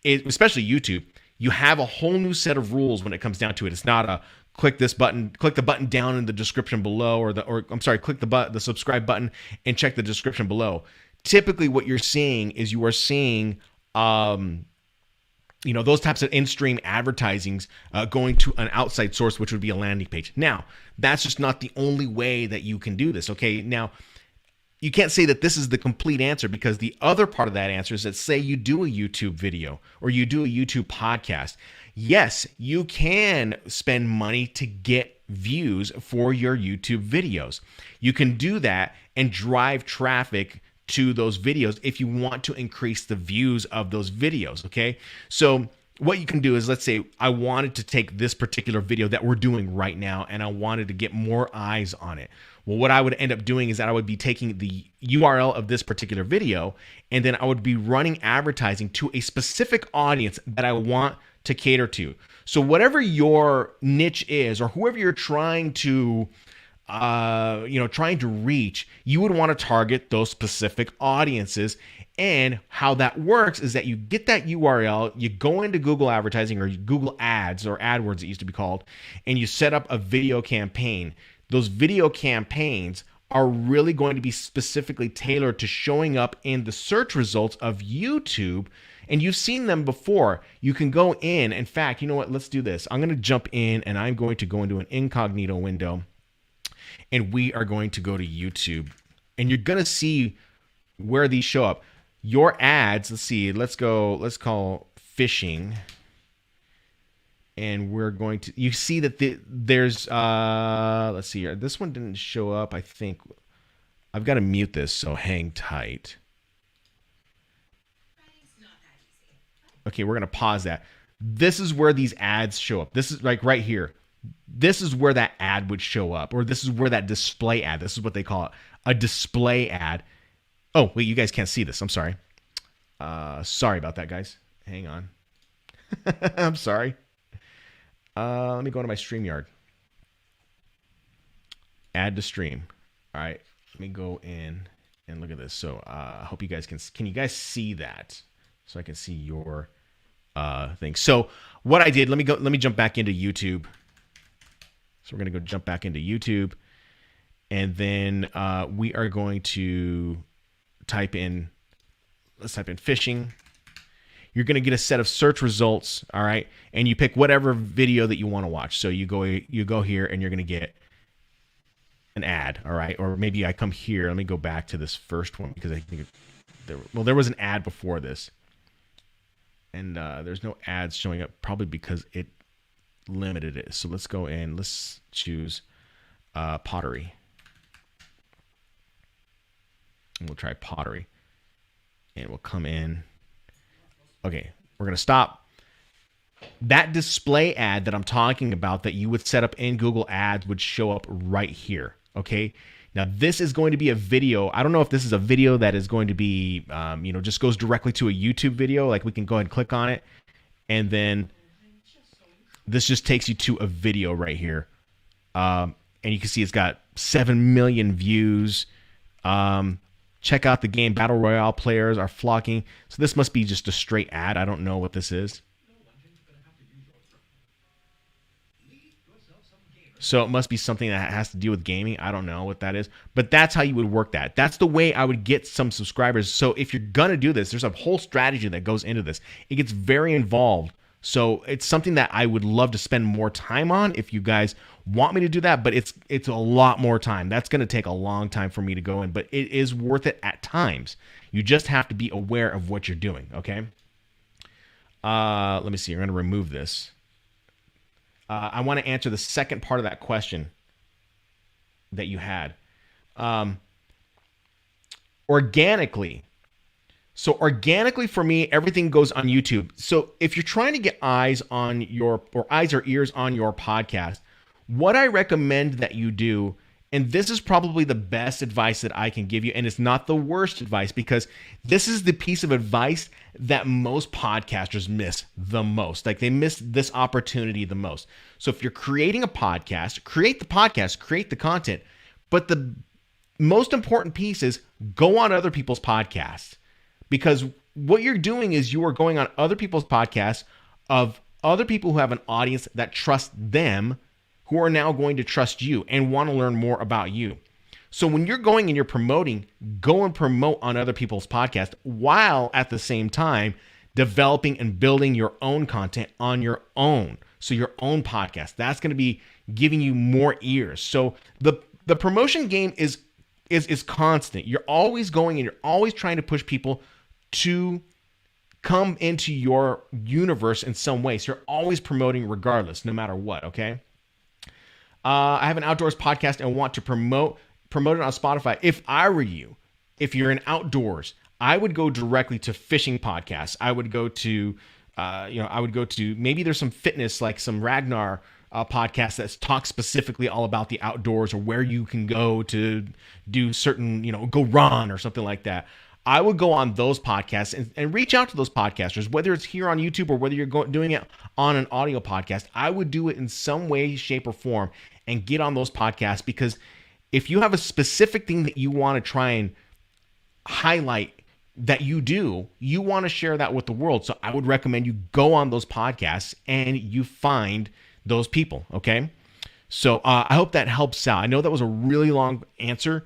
especially YouTube, you have a whole new set of rules when it comes down to it. It's not a click this button, click the button down in the description below, click the subscribe button and check the description below. Typically what you're seeing is you are seeing those types of in-stream advertisings going to an outside source, which would be a landing page. Now, that's just not the only way that you can do this, okay? Now, you can't say that this is the complete answer, because the other part of that answer is that, say you do a YouTube video or you do a YouTube podcast. Yes, you can spend money to get views for your YouTube videos. You can do that and drive traffic to those videos if you want to increase the views of those videos, okay? So what you can do is, let's say I wanted to take this particular video that we're doing right now and I wanted to get more eyes on it. Well, what I would end up doing is that I would be taking the URL of this particular video, and then I would be running advertising to a specific audience that I want to cater to. So whatever your niche is, or whoever you're trying to reach, you would want to target those specific audiences. And how that works is that you get that URL, you go into Google advertising or Google ads, or AdWords it used to be called, and you set up a video campaign. Those video campaigns are really going to be specifically tailored to showing up in the search results of YouTube. And you've seen them before. You can go in fact, you know what? Let's do this. I'm going to jump in and I'm going to go into an incognito window. And we are going to go to YouTube, and you're going to see where these show up. Your ads, let's call fishing. And we're going to, you see that there's, let's see here. This one didn't show up. I think I've got to mute this, so hang tight. Okay, we're going to pause that. This is where these ads show up. This is like right here. This is where that ad would show up, or this is where that display ad, this is what they call it, a display ad. Oh, wait, you guys can't see this. I'm sorry. Sorry about that, guys. Hang on. I'm sorry. Let me go to my StreamYard. Add to stream. All right, let me go in and look at this. So I hope you guys can you guys see that? So I can see your thing. So what I did, let me jump back into YouTube. So we're going to go jump back into YouTube, and then we are going to let's type in fishing. you're going to get a set of search results, all right? And you pick whatever video that you want to watch. So you go here and you're going to get an ad, all right? Or maybe I come here. Let me go back to this first one because I think there was an ad before this. And there's no ads showing up, probably because it limited it. So let's go in. Let's choose pottery. And we'll try pottery. And we'll come in. Okay, we're going to stop. That display ad that I'm talking about that you would set up in Google Ads would show up right here. Okay, now this is going to be a video. I don't know if this is a video that is going to be, just goes directly to a YouTube video. Like we can go ahead and click on it. And then this just takes you to a video right here. And you can see it's got 7 million views. Check out the game. Battle Royale players are flocking. So this must be just a straight ad. I don't know what this is. So it must be something that has to do with gaming. I don't know what that is. But that's how you would work that. That's the way I would get some subscribers. So if you're going to do this, there's a whole strategy that goes into this. It gets very involved. So it's something that I would love to spend more time on if you guys want me to do that, but it's a lot more time. That's going to take a long time for me to go in, but it is worth it at times. You just have to be aware of what you're doing, okay? Let me see. I'm going to remove this. I want to answer the second part of that question that you had. Organically. So organically for me, everything goes on YouTube. So if you're trying to get eyes or ears on your podcast, what I recommend that you do, and this is probably the best advice that I can give you, and it's not the worst advice because this is the piece of advice that most podcasters miss the most. Like they miss this opportunity the most. So if you're creating a podcast, create the content, but the most important piece is go on other people's podcasts. Because what you're doing is you are going on other people's podcasts of other people who have an audience that trust them, who are now going to trust you and want to learn more about you. So when you're going and you're promoting, go and promote on other people's podcasts while at the same time developing and building your own content on your own. So your own podcast. That's going to be giving you more ears. So the promotion game is constant. You're always going and you're always trying to push people to come into your universe in some way. So you're always promoting regardless, no matter what, okay? I have an outdoors podcast and want to promote it on Spotify. If I were you, if you're in outdoors, I would go directly to fishing podcasts. I would go to, maybe there's some fitness, like some Ragnar podcast that talks specifically all about the outdoors or where you can go to do certain, go run or something like that. I would go on those podcasts and reach out to those podcasters, whether it's here on YouTube or whether you're doing it on an audio podcast. I would do it in some way, shape, or form and get on those podcasts, because if you have a specific thing that you want to try and highlight that you do, you want to share that with the world. So I would recommend you go on those podcasts and you find those people, okay? So I hope that helps out. I know that was a really long answer,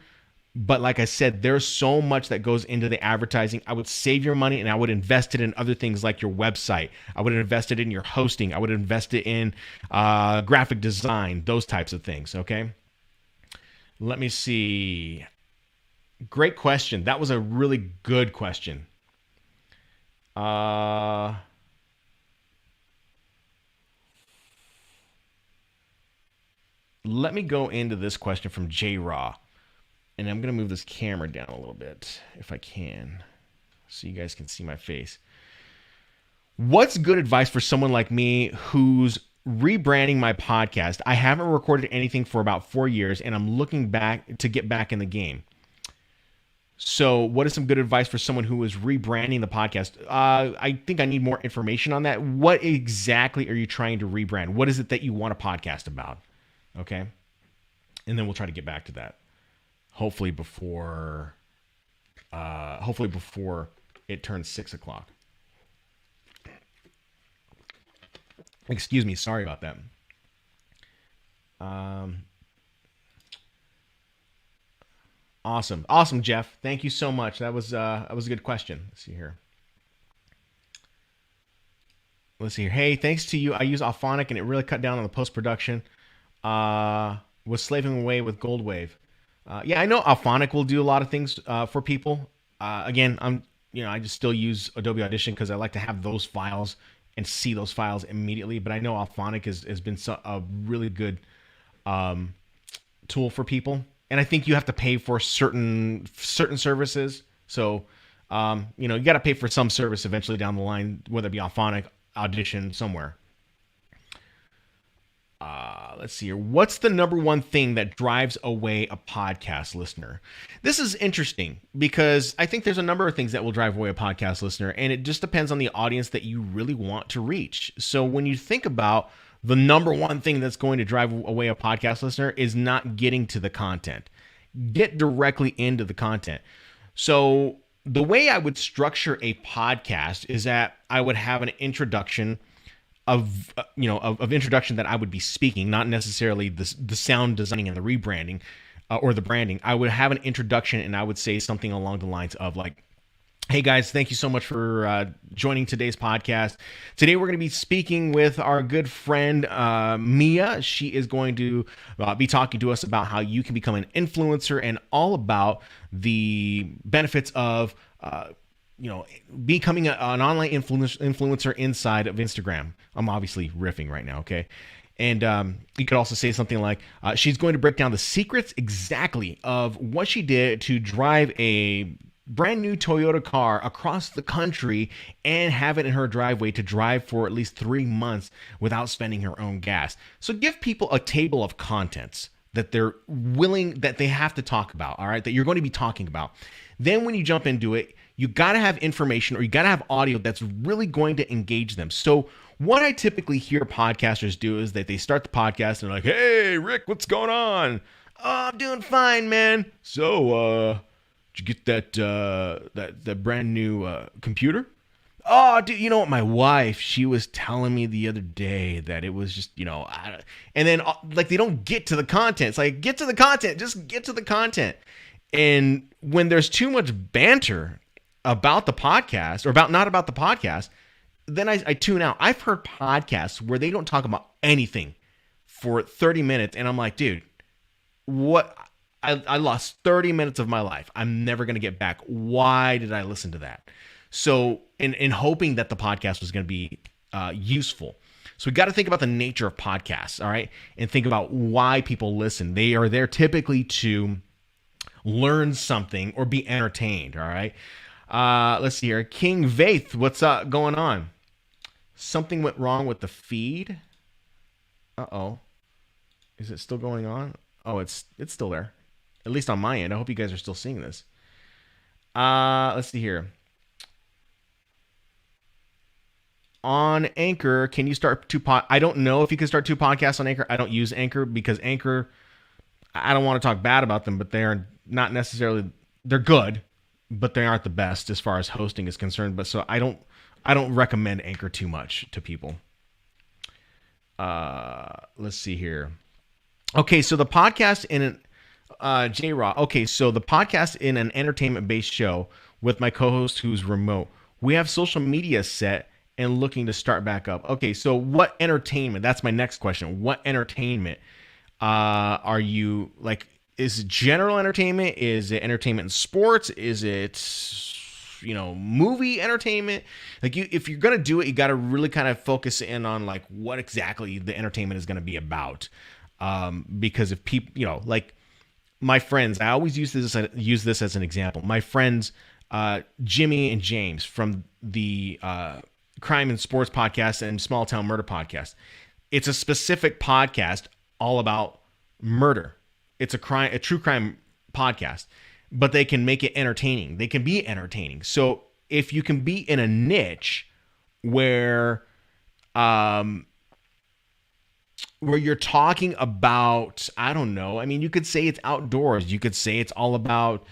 but like I said, there's so much that goes into the advertising. I would save your money and I would invest it in other things like your website. I would invest it in your hosting. I would invest it in graphic design, those types of things, okay? Let me see. Great question. That was a really good question. Let me go into this question from J Raw. And I'm going to move this camera down a little bit if I can, so you guys can see my face. What's good advice for someone like me who's rebranding my podcast? I haven't recorded anything for about 4 years, and I'm looking back to get back in the game. So what is some good advice for someone who is rebranding the podcast? I think I need more information on that. What exactly are you trying to rebrand? What is it that you want to podcast about? Okay. And then we'll try to get back to that. Hopefully before it turns 6 o'clock. Excuse me. Sorry about that. Awesome, Jeff. Thank you so much. That was a good question. Let's see here. Let's see here. Hey, thanks to you, I use Alphonic and it really cut down on the post production. Was slaving away with Goldwave. Yeah, I know Alphonic will do a lot of things for people. Again, I just still use Adobe Audition because I like to have those files and see those files immediately. But I know Alphonic has been a really good tool for people, and I think you have to pay for certain services. So, you got to pay for some service eventually down the line, whether it be Alphonic, Audition, somewhere. Let's see here. What's the number one thing that drives away a podcast listener? This is interesting because I think there's a number of things that will drive away a podcast listener, and it just depends on the audience that you really want to reach. So when you think about the number one thing that's going to drive away a podcast listener is not getting to the content. Get directly into the content. So the way I would structure a podcast is that I would have an introduction of introduction that I would be speaking, not necessarily the sound designing and the rebranding or the branding. I would have an introduction and I would say something along the lines of like, hey guys, thank you so much for joining today's podcast. Today we're going to be speaking with our good friend Mia. She is going to be talking to us about how you can become an influencer and all about the benefits of becoming an online influencer inside of Instagram. I'm obviously riffing right now, okay? And you could also say something like, she's going to break down the secrets exactly of what she did to drive a brand new Toyota car across the country and have it in her driveway to drive for at least 3 months without spending her own gas. So give people a table of contents that they have to talk about, all right, that you're going to be talking about. Then when you jump into it, you got to have information or you got to have audio that's really going to engage them. So what I typically hear podcasters do is that they start the podcast and they're like, hey, Rick, what's going on? Oh, I'm doing fine, man. So, did you get that brand new computer? Oh, dude, you know what? My wife, she was telling me the other day that it was just, and then like they don't get to the content. It's like, get to the content, just get to the content. And when there's too much banter about the podcast or not about the podcast, then I tune out. I've heard podcasts where they don't talk about anything for 30 minutes. And I'm like, dude, what? I lost 30 minutes of my life. I'm never going to get back. Why did I listen to that? So in hoping that the podcast was going to be useful. So we got to think about the nature of podcasts, all right? And think about why people listen. They are there typically to learn something or be entertained, all right? Let's see here. King Vaith, what's going on? Something went wrong with the feed. Uh-oh. Is it still going on? Oh, it's still there. At least on my end. I hope you guys are still seeing this. Let's see here. On Anchor, can you start I don't know if you can start 2 podcasts on Anchor. I don't use Anchor because Anchor, I don't want to talk bad about them, but they are not necessarily, they're good, but they aren't the best as far as hosting is concerned. But so I don't recommend Anchor too much to people. Let's see here. Okay, so the podcast in an J-Raw. Okay, so the podcast in an entertainment-based show with my co-host who's remote. We have social media set and looking to start back up. Okay, so what entertainment? That's my next question. What entertainment are you like? Is it general entertainment? Is it entertainment in sports? Is it movie entertainment? Like if you're gonna do it, you got to really kind of focus in on like what exactly the entertainment is gonna be about. Because if people, like my friends, I always use this as an example. My friends, Jimmy and James from the Crime and Sports podcast and Small Town Murder podcast. It's a specific podcast all about murder. It's a true crime podcast, but they can make it entertaining. They can be entertaining. So if you can be in a niche where you're talking about, I don't know. I mean, you could say it's outdoors. You could say it's all about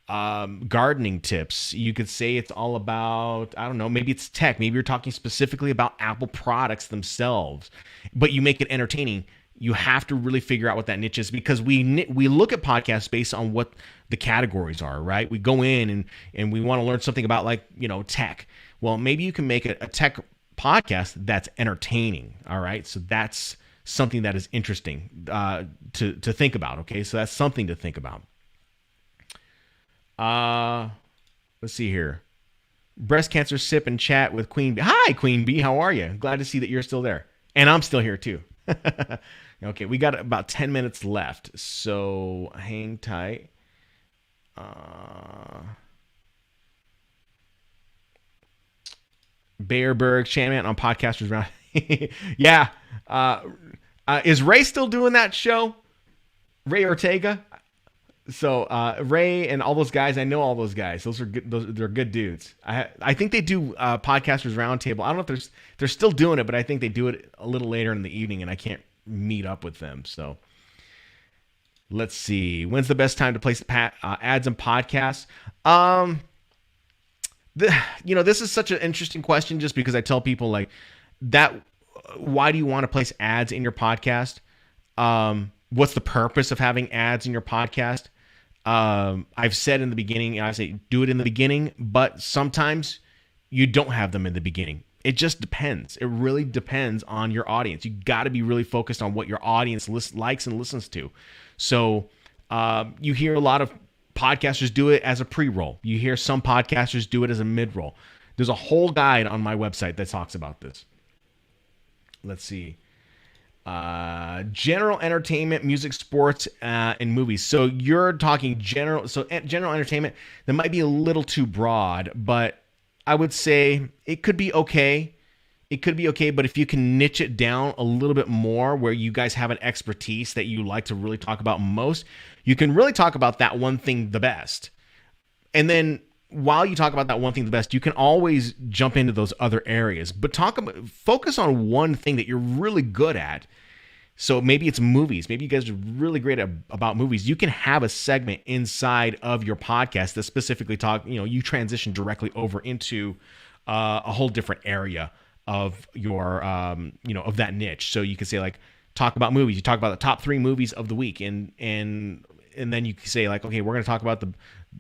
gardening tips. You could say it's all about, I don't know, maybe it's tech. Maybe you're talking specifically about Apple products themselves, but you make it entertaining. You have to really figure out what that niche is because we look at podcasts based on what the categories are, right? We go in and we want to learn something about tech. Well, maybe you can make a tech podcast that's entertaining. All right. So that's something that is interesting to think about. Okay. So that's something to think about. Let's see here. Breast cancer sip and chat with Queen Bee. Hi, Queen Bee. How are you? Glad to see that you're still there. And I'm still here too. Okay. We got about 10 minutes left. So hang tight. Bearberg, Shaman on Podcasters Round. Yeah. Is Ray still doing that show? Ray Ortega? So Ray and all those guys, I know all those guys. Those are good. They're good dudes. I think they do Podcasters Roundtable. I don't know if they're still doing it, but I think they do it a little later in the evening, and I can't meet up with them. So let's see. When's the best time to place ads and podcasts? This is such an interesting question just because I tell people like that. Why do you want to place ads in your podcast? What's the purpose of having ads in your podcast? I've said in the beginning, I say do it in the beginning, but sometimes you don't have them in the beginning. It just depends. It really depends on your audience. You got to be really focused on what your audience likes and listens to. So you hear a lot of podcasters do it as a pre-roll. You hear some podcasters do it as a mid-roll. There's a whole guide on my website that talks about this. Let's see. General entertainment, music, sports, and movies. So you're talking general. So general entertainment, that might be a little too broad, but I would say it could be okay. It could be okay, but if you can niche it down a little bit more where you guys have an expertise that you like to really talk about most, you can really talk about that one thing the best. And then while you talk about that one thing the best, you can always jump into those other areas, but focus on one thing that you're really good at. So maybe it's movies. Maybe you guys are really great about movies. You can have a segment inside of your podcast that specifically you transition directly over into a whole different area of your, of that niche. So you can say like, talk about movies. You talk about the top 3 movies of the week. And then you can say like, okay, we're going to talk about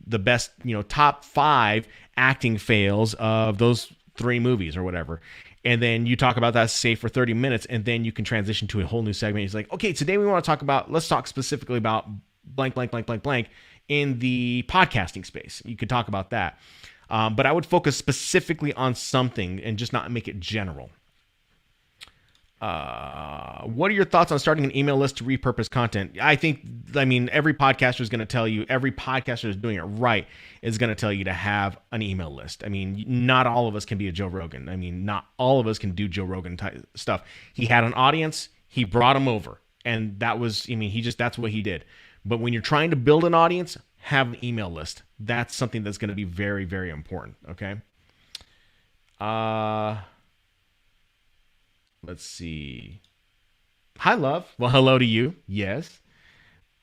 the best, top 5 acting fails of those 3 movies or whatever. And then you talk about that, say, for 30 minutes, and then you can transition to a whole new segment. It's like, okay, today let's talk specifically about blank, blank, blank, blank, blank in the podcasting space. You could talk about that. But I would focus specifically on something and just not make it general. What are your thoughts on starting an email list to repurpose content? Every podcaster is going to tell you, every podcaster is doing it right is going to tell you to have an email list. I mean, not all of us can be a Joe Rogan. I mean, not all of us can do Joe Rogan type stuff. He had an audience, he brought them over, and that's what he did. But when you're trying to build an audience, have an email list. That's something that's going to be very, very important. Okay. Let's see. Hi, love. Well, hello to you. Yes.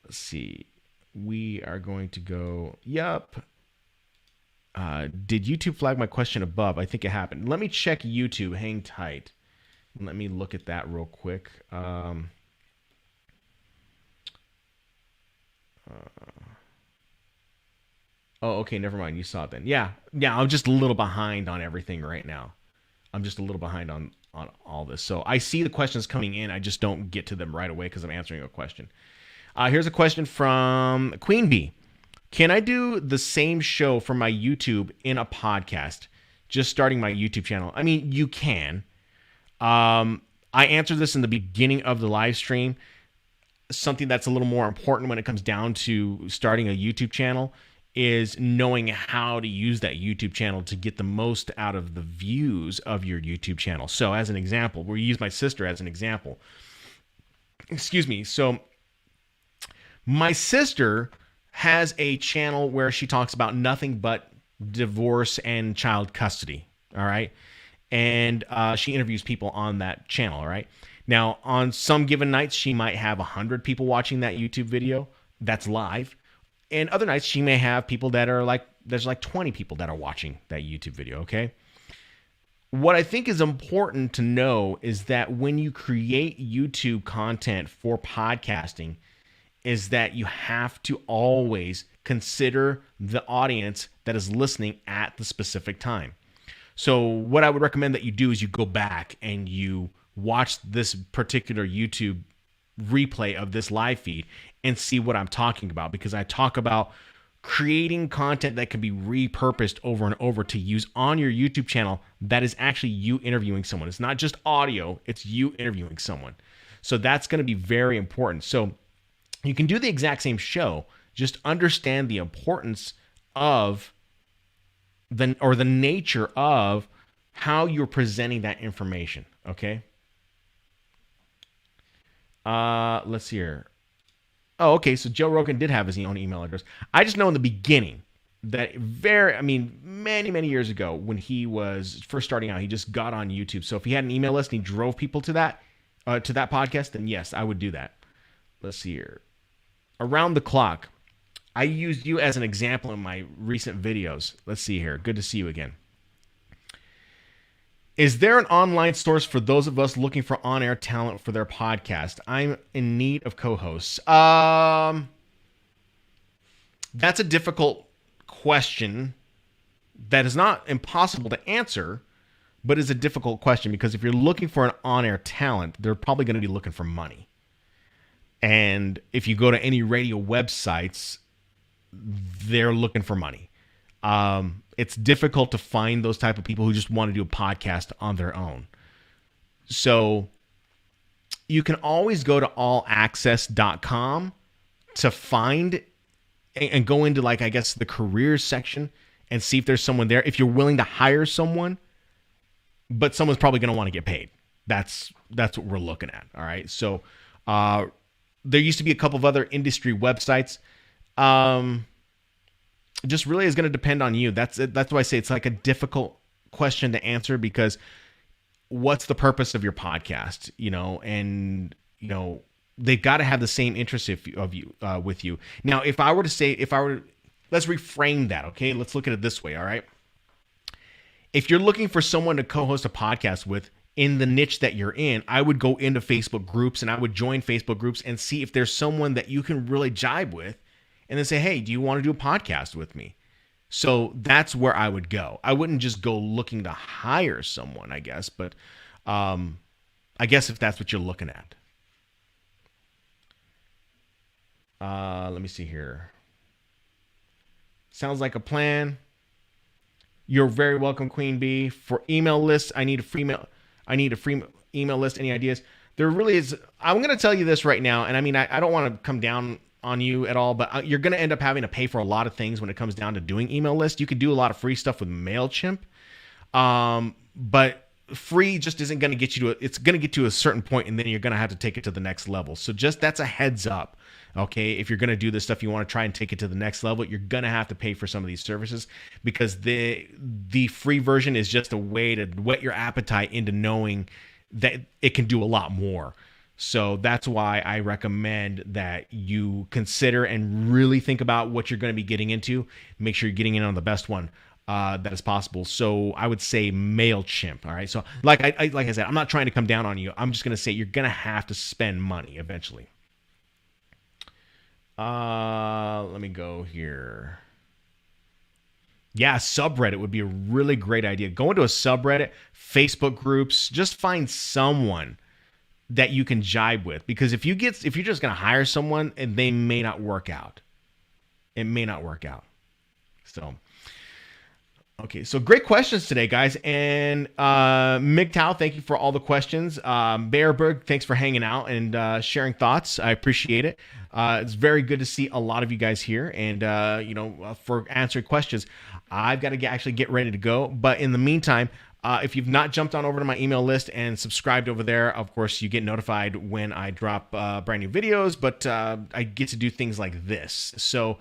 Let's see. We are going to go. Yup. Did YouTube flag my question above? I think it happened. Let me check YouTube. Hang tight. Let me look at that real quick. Oh, okay. Never mind. You saw it then. Yeah. I'm just a little behind on everything right now. I'm just a little behind on all this. So I see the questions coming in. I just don't get to them right away because I'm answering a question. Here's a question from Queen Bee. Can I do the same show for my YouTube in a podcast? Just starting my YouTube channel. I mean, you can. I answered this in the beginning of the live stream. Something that's a little more important when it comes down to starting a YouTube channel is knowing how to use that YouTube channel to get the most out of the views of your YouTube channel. So as an example, we'll use my sister as an example. Excuse me. So my sister has a channel where she talks about nothing but divorce and child custody. All right. And she interviews people on that channel. All right. Now, on some given nights, she might have 100 people watching that YouTube video. That's live. And other nights, she may have people that are there's 20 people that are watching that YouTube video, okay? What I think is important to know is that when you create YouTube content for podcasting, is that you have to always consider the audience that is listening at the specific time. So what I would recommend that you do is you go back and you watch this particular YouTube replay of this live feed and see what I'm talking about, because I talk about creating content that can be repurposed over and over to use on your YouTube channel that is actually you interviewing someone. It's not just audio, it's you interviewing someone. So that's going to be very important. So you can do the exact same show, just understand the importance of the nature of how you're presenting that information, okay? Let's see here. Oh, okay, so Joe Rogan did have his own email address. I just know in the beginning that many years ago when he was first starting out, he just got on YouTube. So if he had an email list and he drove people to that podcast, then yes, I would do that. Let's see here. Around the clock. I used you as an example in my recent videos. Let's see here. Good to see you again. Is there an online source for those of us looking for on-air talent for their podcast? I'm in need of co-hosts. That's a difficult question that is not impossible to answer, but is a difficult question, because if you're looking for an on-air talent, they're probably going to be looking for money. And if you go to any radio websites, they're looking for money. It's difficult to find those type of people who just want to do a podcast on their own. So you can always go to allaccess.com to find and go into, like, I guess the careers section and see if there's someone there. If you're willing to hire someone, but someone's probably going to want to get paid. That's what we're looking at. All right. So there used to be a couple of other industry websites. It just really is going to depend on you. That's why I say it's like a difficult question to answer, because what's the purpose of your podcast? And they've got to have the same interest with you. Now, let's reframe that. Okay, let's look at it this way. All right, if you're looking for someone to co-host a podcast with in the niche that you're in, I would go into Facebook groups and I would join Facebook groups and see if there's someone that you can really jibe with. And then say, hey, do you want to do a podcast with me? So that's where I would go. I wouldn't just go looking to hire someone, I guess. But I guess if that's what you're looking at. Let me see here. Sounds like a plan. You're very welcome, Queen Bee. For email lists, I need a free email list. Any ideas? There really is. I'm going to tell you this right now. And I mean, I don't want to come down on you at all, but you're going to end up having to pay for a lot of things when it comes down to doing email lists. You can do a lot of free stuff with MailChimp, but free just isn't going to get you to it's going to get to a certain point, and then you're going to have to take it to the next level. So just that's a heads up. Okay, if you're going to do this stuff, you want to try and take it to the next level, you're going to have to pay for some of these services, because the free version is just a way to whet your appetite into knowing that it can do a lot more. So that's why I recommend that you consider and really think about what you're going to be getting into. Make sure you're getting in on the best one that is possible. So I would say MailChimp. All right. So like I said, I'm not trying to come down on you. I'm just going to say you're going to have to spend money eventually. Let me go here. Yeah, subreddit would be a really great idea. Go into a subreddit, Facebook groups, just find someone that you can jibe with, because if you're just going to hire someone, and they may not work out. It may not work out. So, okay. So great questions today, guys. And MGTOW, thank you for all the questions. Bearberg, thanks for hanging out and sharing thoughts. I appreciate it. It's very good to see a lot of you guys here, and for answering questions. I've got to actually get ready to go. But in the meantime, if you've not jumped on over to my email list and subscribed over there, of course, you get notified when I drop brand new videos, but I get to do things like this. So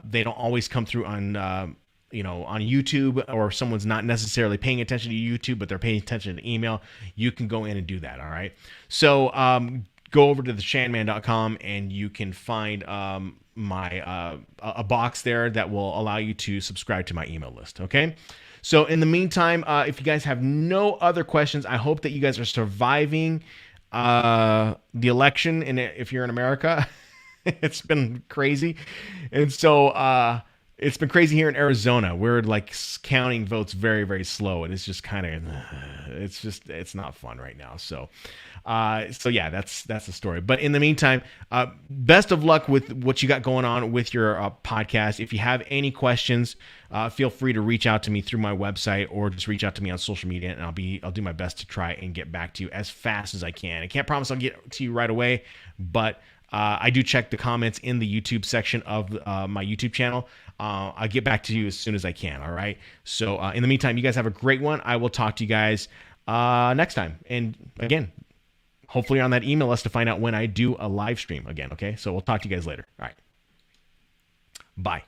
they don't always come through on YouTube, or someone's not necessarily paying attention to YouTube, but they're paying attention to email. You can go in and do that. All right. So go over to theshanman.com and you can find my a box there that will allow you to subscribe to my email list. Okay. So in the meantime, if you guys have no other questions, I hope that you guys are surviving the election. And if you're in America, it's been crazy. And so It's been crazy here in Arizona. We're like counting votes very, very slow, and it's just kind of, it's not fun right now. So yeah, that's the story. But in the meantime, best of luck with what you got going on with your podcast. If you have any questions, feel free to reach out to me through my website or just reach out to me on social media, and I'll do my best to try and get back to you as fast as I can. I can't promise I'll get to you right away, but I do check the comments in the YouTube section of my YouTube channel. I'll get back to you as soon as I can. All right. So in the meantime, you guys have a great one. I will talk to you guys next time. And again, hopefully on that email list to find out when I do a live stream again. Okay. So we'll talk to you guys later. All right. Bye.